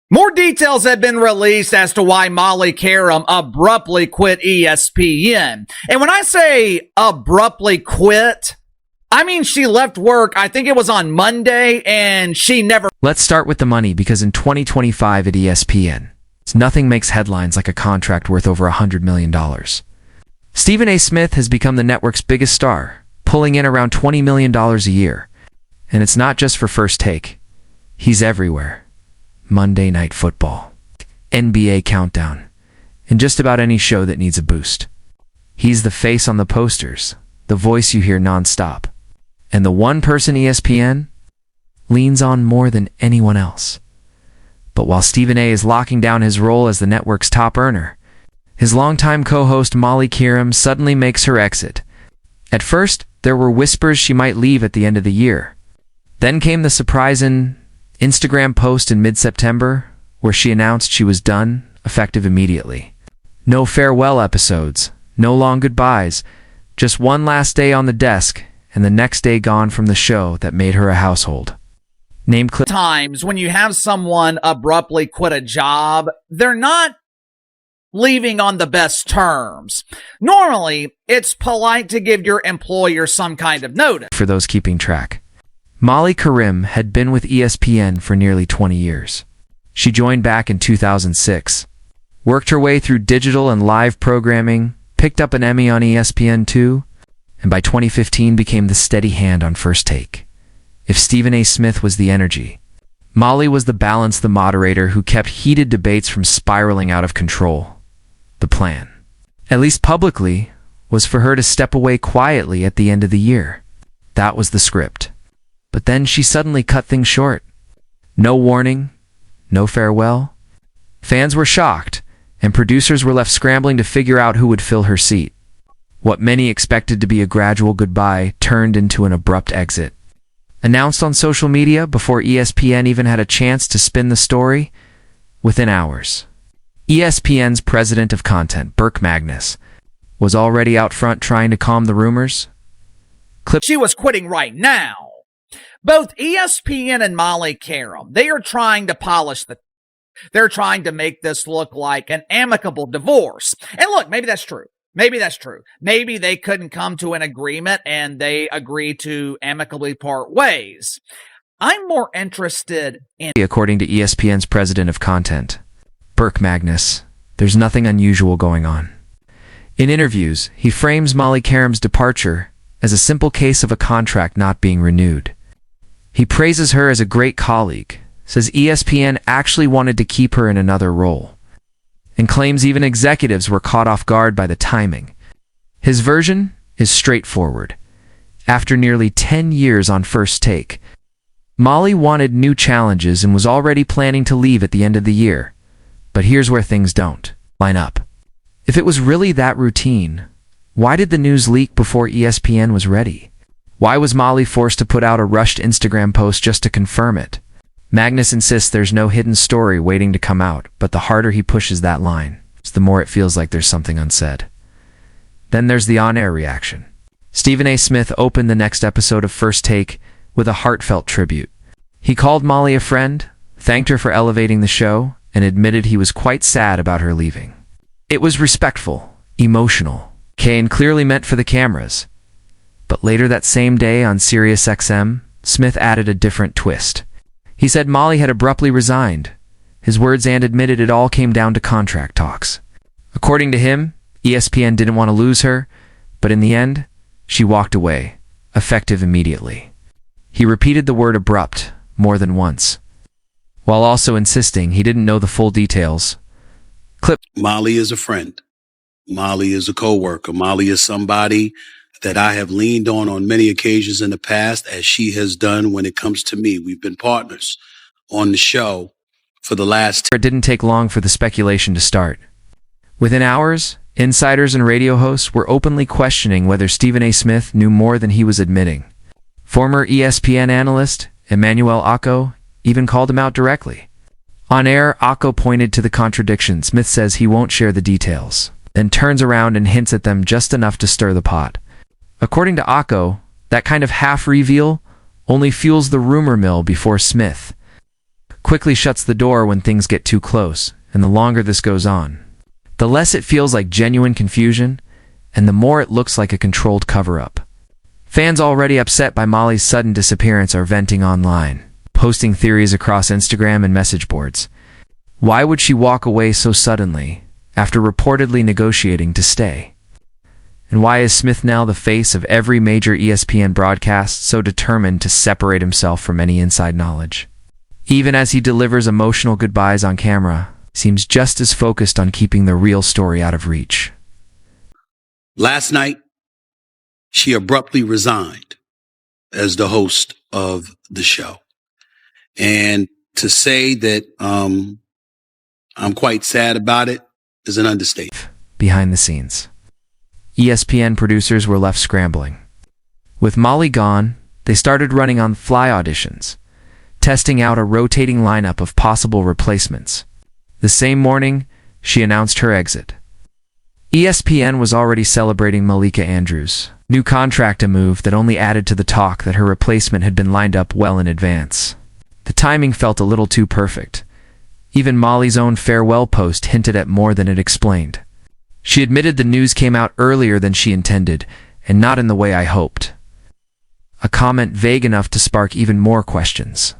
More details have been released as to why Molly Qerim abruptly quit ESPN. And when I say abruptly quit, I mean she left work, I think it was on Monday, and she never... Let's start with the money, because in 2025 at ESPN, nothing makes headlines like a contract worth over $100 million. Stephen A. Smith has become the network's biggest star, pulling in around $20 million a year. And it's not just for First Take. He's everywhere. Monday Night Football, NBA Countdown, and just about any show that needs a boost. He's the face on the posters, the voice you hear nonstop, and the one person ESPN leans on more than anyone else. But while Stephen A. is locking down his role as the network's top earner, his longtime co-host Molly Qerim suddenly makes her exit. At first, there were whispers she might leave at the end of the year. Then came the surprising Instagram post in mid-September where she announced she was done, effective immediately. No farewell episodes, no long goodbyes, just one last day on the desk and the next day gone from the show that made her a household. Name clip. Times when you have someone abruptly quit a job, they're not leaving on the best terms. Normally, it's polite to give your employer some kind of notice. For those keeping track, Molly Qerim had been with ESPN for nearly 20 years. She joined back in 2006, worked her way through digital and live programming, picked up an Emmy on ESPN2, and by 2015 became the steady hand on First Take. If Stephen A. Smith was the energy, Molly was the balance, the moderator who kept heated debates from spiraling out of control. The plan, at least publicly, was for her to step away quietly at the end of the year. That was the script. But then she suddenly cut things short. No warning, no farewell. Fans were shocked, and producers were left scrambling to figure out who would fill her seat. What many expected to be a gradual goodbye turned into an abrupt exit. Announced on social media before ESPN even had a chance to spin the story, within hours. ESPN's president of content, Burke Magnus, was already out front trying to calm the rumors. She was quitting right now. Both ESPN and Molly Qerim, they are trying to polish they're trying to make this look like an amicable divorce. And look, maybe that's true. Maybe that's true. Maybe they couldn't come to an agreement and they agreed to amicably part ways. I'm more interested in... According to ESPN's president of content, Burke Magnus, there's nothing unusual going on. In interviews, he frames Molly Qerim's departure as a simple case of a contract not being renewed. He praises her as a great colleague, says ESPN actually wanted to keep her in another role, and claims even executives were caught off guard by the timing. His version is straightforward. After nearly 10 years on First Take, Molly wanted new challenges and was already planning to leave at the end of the year. But here's where things don't line up. If it was really that routine, why did the news leak before ESPN was ready? Why was Molly forced to put out a rushed Instagram post just to confirm it? Magnus insists there's no hidden story waiting to come out, but the harder he pushes that line, the more it feels like there's something unsaid. Then there's the on-air reaction. Stephen A. Smith opened the next episode of First Take with a heartfelt tribute. He called Molly a friend, thanked her for elevating the show, and admitted he was quite sad about her leaving. It was respectful, emotional, and clearly meant for the cameras. But later that same day on SiriusXM, Smith added a different twist. He said Molly had abruptly resigned. His words and admitted it all came down to contract talks. According to him, ESPN didn't want to lose her, but in the end, she walked away, effective immediately. He repeated the word abrupt more than once, while also insisting he didn't know the full details. Molly is a friend. Molly is a coworker. Molly is somebody that I have leaned on many occasions in the past, as she has done when it comes to me. We've been partners on the show for the last... It didn't take long for the speculation to start. Within hours, insiders and radio hosts were openly questioning whether Stephen A. Smith knew more than he was admitting. Former ESPN analyst Emmanuel Acco even called him out directly. On air, Acco pointed to the contradiction. Smith says he won't share the details, then turns around and hints at them just enough to stir the pot. According to Acco, that kind of half-reveal only fuels the rumor mill before Smith. quickly shuts the door when things get too close, and the longer this goes on, the less it feels like genuine confusion, and the more it looks like a controlled cover-up. Fans already upset by Molly's sudden disappearance are venting online, posting theories across Instagram and message boards. Why would she walk away so suddenly, after reportedly negotiating to stay? And why is Smith now the face of every major ESPN broadcast, so determined to separate himself from any inside knowledge? Even as he delivers emotional goodbyes on camera, seems just as focused on keeping the real story out of reach. Last night, she abruptly resigned as the host of the show. And to say that I'm quite sad about it is an understatement. Behind the scenes, ESPN producers were left scrambling. With Molly gone, they started running on fly auditions, testing out a rotating lineup of possible replacements. The same morning, she announced her exit. ESPN was already celebrating Malika Andrews' new contract, a move that only added to the talk that her replacement had been lined up well in advance. The timing felt a little too perfect. Even Molly's own farewell post hinted at more than it explained. She admitted the news came out earlier than she intended, and not in the way I hoped. A comment vague enough to spark even more questions.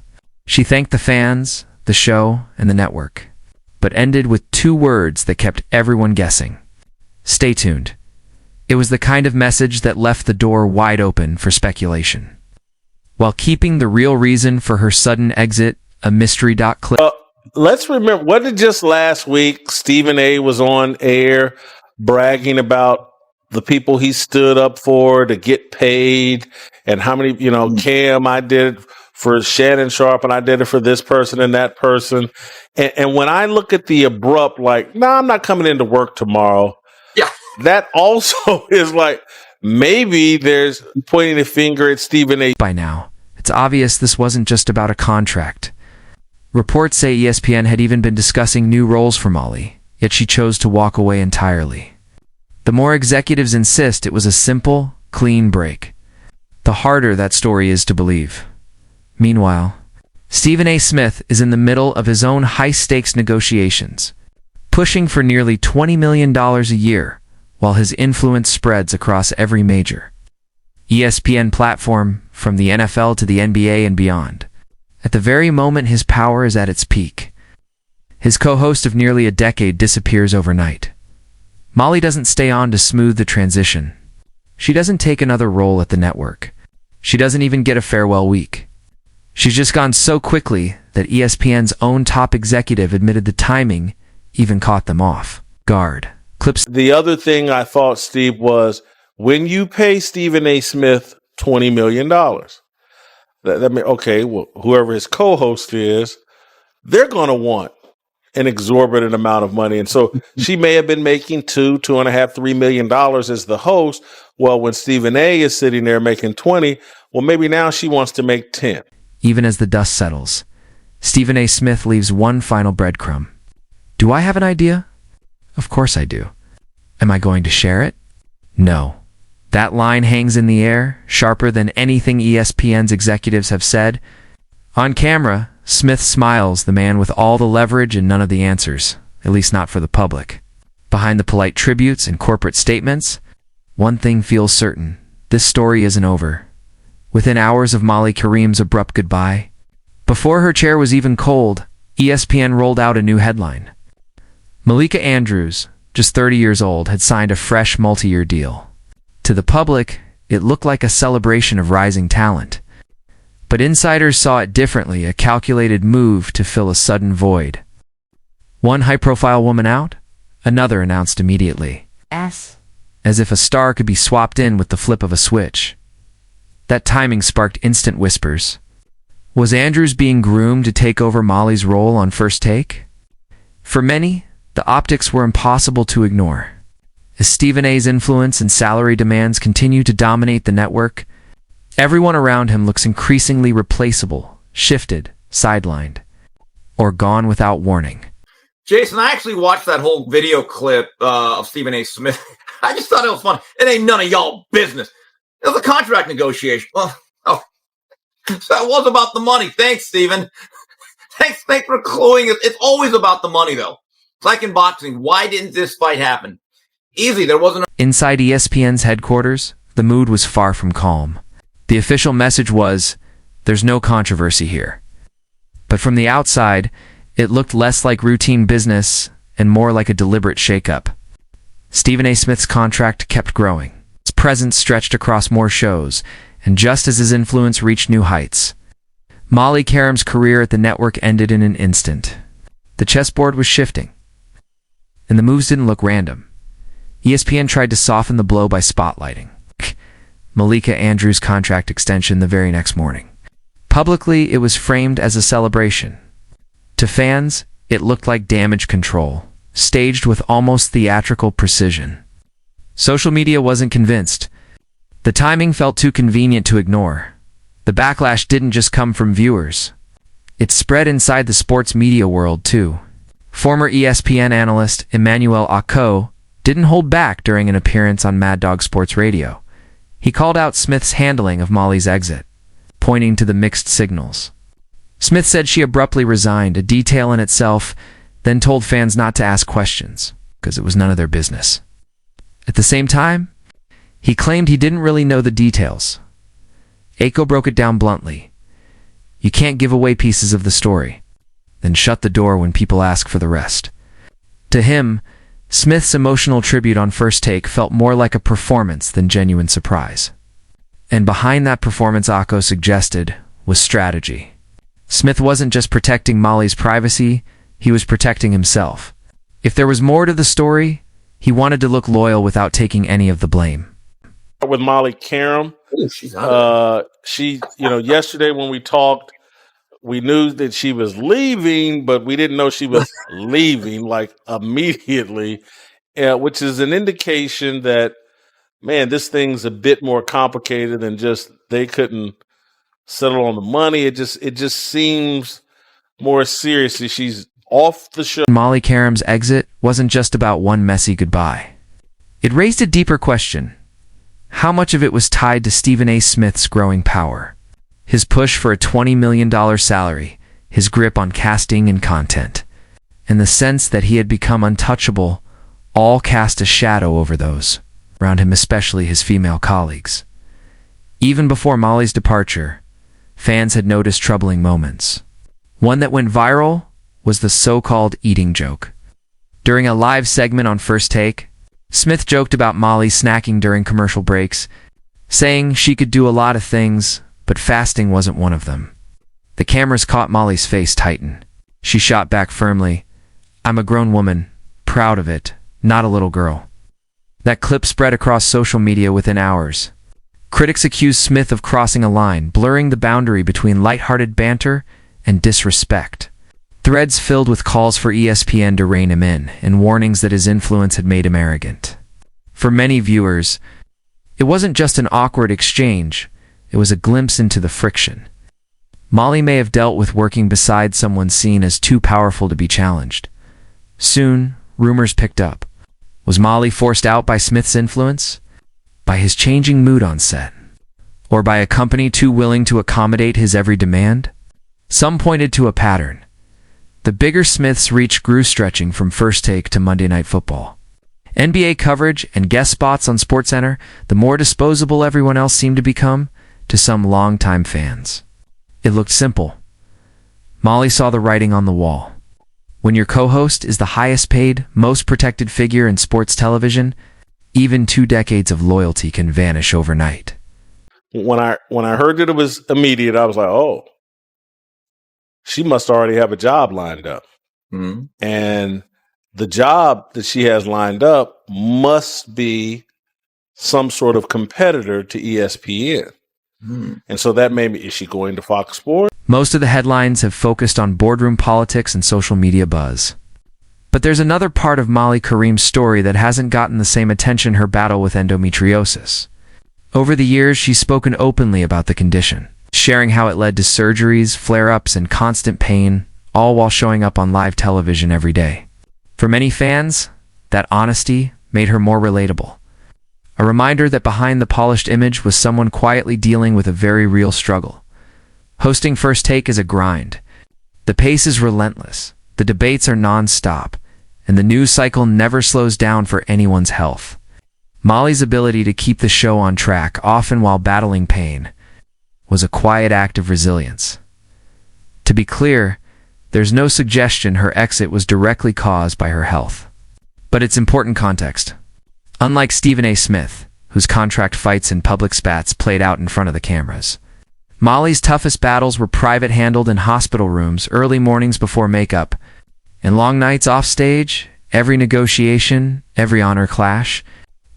She thanked the fans, the show, and the network, but ended with two words that kept everyone guessing. Stay tuned. It was the kind of message that left the door wide open for speculation, while keeping the real reason for her sudden exit a mystery. Clip. Let's remember, wasn't it just last week Stephen A. was on air bragging about the people he stood up for to get paid and how many, Cam, I did for Shannon Sharp and I did it for this person and that person. And when I look at the abrupt, I'm not coming into work tomorrow. Yeah. That also is maybe there's pointing a finger at Stephen A. By now, it's obvious this wasn't just about a contract. Reports say ESPN had even been discussing new roles for Molly, yet she chose to walk away entirely. The more executives insist it was a simple, clean break, the harder that story is to believe. Meanwhile, Stephen A. Smith is in the middle of his own high-stakes negotiations, pushing for nearly $20 million a year, while his influence spreads across every major ESPN platform, from the NFL to the NBA and beyond. At the very moment his power is at its peak, his co-host of nearly a decade disappears overnight. Molly doesn't stay on to smooth the transition. She doesn't take another role at the network. She doesn't even get a farewell week. She's just gone so quickly that ESPN's own top executive admitted the timing even caught them off guard. Clips. The other thing I thought, Steve, was when you pay Stephen A. Smith $20 million, that means, okay, well, whoever his co-host is, they're going to want an exorbitant amount of money. And so she may have been making $2.5, $3 million as the host. Well, when Stephen A. is sitting there making 20, well, maybe now she wants to make 10. Even as the dust settles, Stephen A. Smith leaves one final breadcrumb. Do I have an idea? Of course I do. Am I going to share it? No. That line hangs in the air, sharper than anything ESPN's executives have said. On camera, Smith smiles, the man with all the leverage and none of the answers, at least not for the public. Behind the polite tributes and corporate statements, one thing feels certain: this story isn't over. Within hours of Molly Qerim's abrupt goodbye, before her chair was even cold, ESPN rolled out a new headline. Malika Andrews, just 30 years old, had signed a fresh multi-year deal. To the public, it looked like a celebration of rising talent. But insiders saw it differently, a calculated move to fill a sudden void. One high-profile woman out, another announced immediately. As if a star could be swapped in with the flip of a switch. That timing sparked instant whispers. Was Andrews being groomed to take over Molly's role on First Take? For many, the optics were impossible to ignore. As Stephen A.'s influence and salary demands continue to dominate the network, everyone around him looks increasingly replaceable, shifted, sidelined, or gone without warning. Jason, I actually watched that whole video clip of Stephen A. Smith. I just thought it was fun. It ain't none of y'all business. It was a contract negotiation. Well, so that was about the money. Thanks, Stephen. Thanks for cluing us. It's always about the money, though. It's like in boxing. Why didn't this fight happen? Easy. There wasn't. Inside ESPN's headquarters, the mood was far from calm. The official message was, "There's no controversy here." But from the outside, it looked less like routine business and more like a deliberate shakeup. Stephen A. Smith's contract kept growing. His presence stretched across more shows, and just as his influence reached new heights, Molly Qerim's career at the network ended in an instant. The chessboard was shifting, and the moves didn't look random. ESPN tried to soften the blow by spotlighting Malika Andrews' contract extension the very next morning. Publicly, it was framed as a celebration. To fans, it looked like damage control, staged with almost theatrical precision. Social media wasn't convinced. The timing felt too convenient to ignore. The backlash didn't just come from viewers. It spread inside the sports media world, too. Former ESPN analyst Emmanuel Acco didn't hold back during an appearance on Mad Dog Sports Radio. He called out Smith's handling of Molly's exit, pointing to the mixed signals. Smith said she abruptly resigned, a detail in itself, then told fans not to ask questions, because it was none of their business. At the same time, he claimed he didn't really know the details. Acco broke it down bluntly. You can't give away pieces of the story, then shut the door when people ask for the rest. To him, Smith's emotional tribute on First Take felt more like a performance than genuine surprise. And behind that performance, Acco suggested, was strategy. Smith wasn't just protecting Molly's privacy, he was protecting himself. If there was more to the story, he wanted to look loyal without taking any of the blame. With Molly Qerim, yesterday when we talked, we knew that she was leaving, but we didn't know she was leaving like immediately, which is an indication that, man, this thing's a bit more complicated than just they couldn't settle on the money. It just seems more seriously. She's off the show. Molly Qerim's exit wasn't just about one messy goodbye. It raised a deeper question. How much of it was tied to Stephen A. Smith's growing power? His push for a $20 million salary, his grip on casting and content, and the sense that he had become untouchable, all cast a shadow over those around him, especially his female colleagues. Even before Molly's departure, fans had noticed troubling moments. One that went viral was the so-called eating joke. During a live segment on First Take, Smith joked about Molly snacking during commercial breaks, saying she could do a lot of things, but fasting wasn't one of them. The cameras caught Molly's face tighten. She shot back firmly, "I'm a grown woman, proud of it, not a little girl." That clip spread across social media within hours. Critics accused Smith of crossing a line, blurring the boundary between lighthearted banter and disrespect. Threads filled with calls for ESPN to rein him in and warnings that his influence had made him arrogant. For many viewers, it wasn't just an awkward exchange, it was a glimpse into the friction. Molly may have dealt with working beside someone seen as too powerful to be challenged. Soon, rumors picked up. Was Molly forced out by Smith's influence? By his changing mood on set? Or by a company too willing to accommodate his every demand? Some pointed to a pattern. The bigger Smith's reach grew, stretching from First Take to Monday Night Football. NBA coverage and guest spots on SportsCenter, the more disposable everyone else seemed to become, to some longtime fans. It looked simple. Molly saw the writing on the wall. When your co-host is the highest paid, most protected figure in sports television, even 2 decades of loyalty can vanish overnight. When I heard that it was immediate, I was like, oh, she must already have a job lined up. Mm-hmm. And the job that she has lined up must be some sort of competitor to ESPN. Mm-hmm. And so that made me, is she going to Fox Sports? Most of the headlines have focused on boardroom politics and social media buzz. But there's another part of Molly Qerim's story that hasn't gotten the same attention: her battle with endometriosis. Over the years, she's spoken openly about the condition, sharing how it led to surgeries, flare-ups, and constant pain, all while showing up on live television every day. For many fans, that honesty made her more relatable. A reminder that behind the polished image was someone quietly dealing with a very real struggle. Hosting First Take is a grind. The pace is relentless, the debates are non-stop, and the news cycle never slows down for anyone's health. Molly's ability to keep the show on track, often while battling pain, was a quiet act of resilience. To be clear, there's no suggestion her exit was directly caused by her health. But it's important context. Unlike Stephen A. Smith, whose contract fights and public spats played out in front of the cameras, Molly's toughest battles were private, handled in hospital rooms, early mornings before makeup, and long nights off stage. Every negotiation, every honor clash,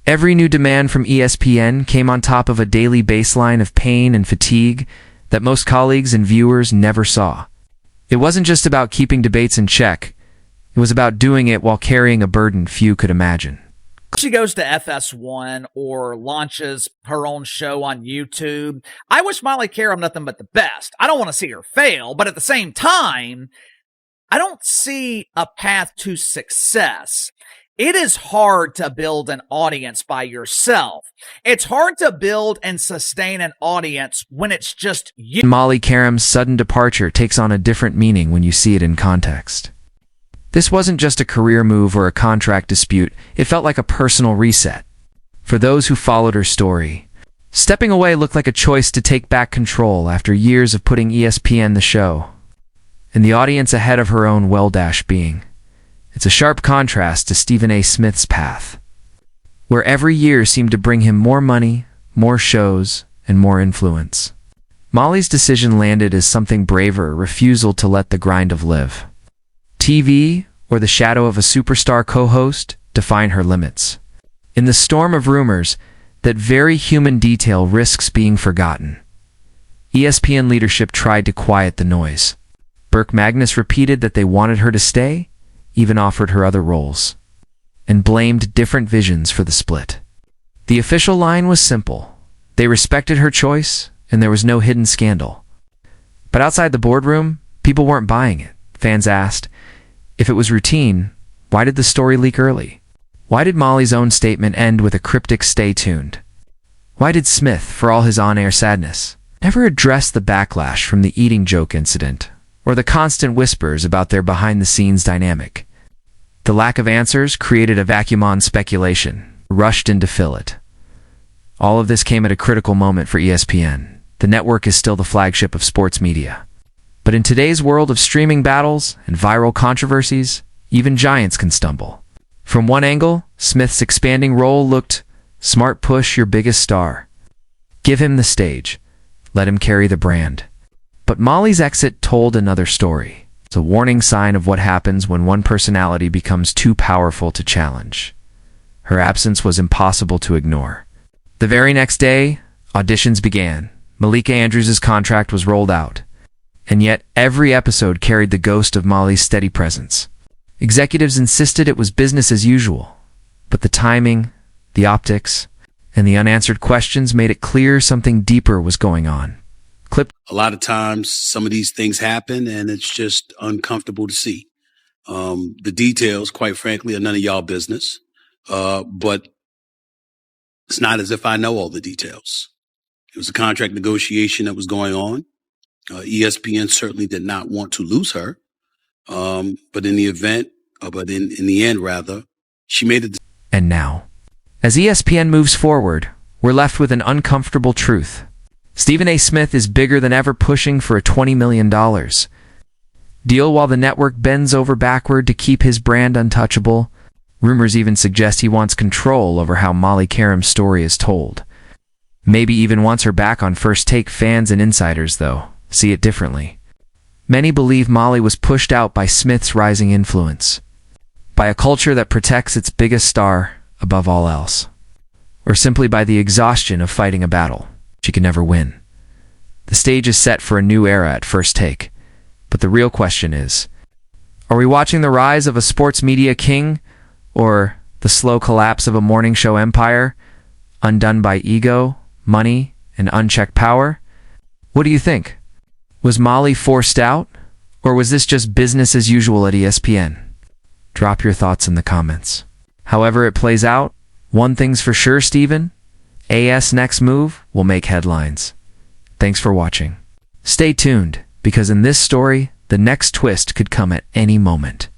every new demand from ESPN came on top of a daily baseline of pain and fatigue that most colleagues and viewers never saw. It wasn't just about keeping debates in check. It was about doing it while carrying a burden few could imagine. She goes to FS1 or launches her own show on YouTube. I wish Molly Qerim nothing but the best. I don't want to see her fail, but at the same time, I don't see a path to success. It is hard to build an audience by yourself. It's hard to build and sustain an audience when it's just you. Molly Qerim's sudden departure takes on a different meaning when you see it in context. This wasn't just a career move or a contract dispute, it felt like a personal reset. For those who followed her story, stepping away looked like a choice to take back control after years of putting ESPN the show, and the audience ahead of her own well-being. It's a sharp contrast to Stephen A. Smith's path, where every year seemed to bring him more money, more shows, and more influence. Molly's decision landed as something braver, a refusal to let the grind of live TV or the shadow of a superstar co-host define her limits. In the storm of rumors, that very human detail risks being forgotten. ESPN leadership tried to quiet the noise. Burke Magnus repeated that they wanted her to stay, even offered her other roles, and blamed different visions for the split. The official line was simple. They respected her choice, and there was no hidden scandal. But outside the boardroom, people weren't buying it. Fans asked, if it was routine, why did the story leak early? Why did Molly's own statement end with a cryptic "stay tuned"? Why did Smith, for all his on-air sadness, never address the backlash from the eating joke incident, or the constant whispers about their behind-the-scenes dynamic? The lack of answers created a vacuum on speculation, rushed in to fill it. All of this came at a critical moment for ESPN. The network is still the flagship of sports media. But in today's world of streaming battles and viral controversies, even giants can stumble. From one angle, Smith's expanding role looked, smart push your biggest star. Give him the stage. Let him carry the brand. But Molly's exit told another story. It's a warning sign of what happens when one personality becomes too powerful to challenge. Her absence was impossible to ignore. The very next day, auditions began. Malika Andrews' contract was rolled out. And yet, every episode carried the ghost of Molly's steady presence. Executives insisted it was business as usual, but the timing, the optics, and the unanswered questions made it clear something deeper was going on. A lot of times, some of these things happen, and it's just uncomfortable to see. The details, quite frankly, are none of y'all business, but it's not as if I know all the details. It was a contract negotiation that was going on. ESPN certainly did not want to lose her. But in the end, rather, she made it. And now, as ESPN moves forward, we're left with an uncomfortable truth. Stephen A. Smith is bigger than ever, pushing for a $20 million deal while the network bends over backward to keep his brand untouchable. Rumors even suggest he wants control over how Molly Qerim's story is told. Maybe even wants her back on First Take. Fans and insiders, though, see it differently. Many believe Molly was pushed out by Smith's rising influence, by a culture that protects its biggest star above all else, or simply by the exhaustion of fighting a battle she can never win. The stage is set for a new era at First Take, but the real question is, are we watching the rise of a sports media king, or the slow collapse of a morning show empire, undone by ego, money, and unchecked power? What do you think? Was Molly forced out, or was this just business as usual at ESPN? Drop your thoughts in the comments. However it plays out, one thing's for sure, Stephen. AS' next move will make headlines. Thanks for watching. Stay tuned, because in this story, The next twist could come at any moment.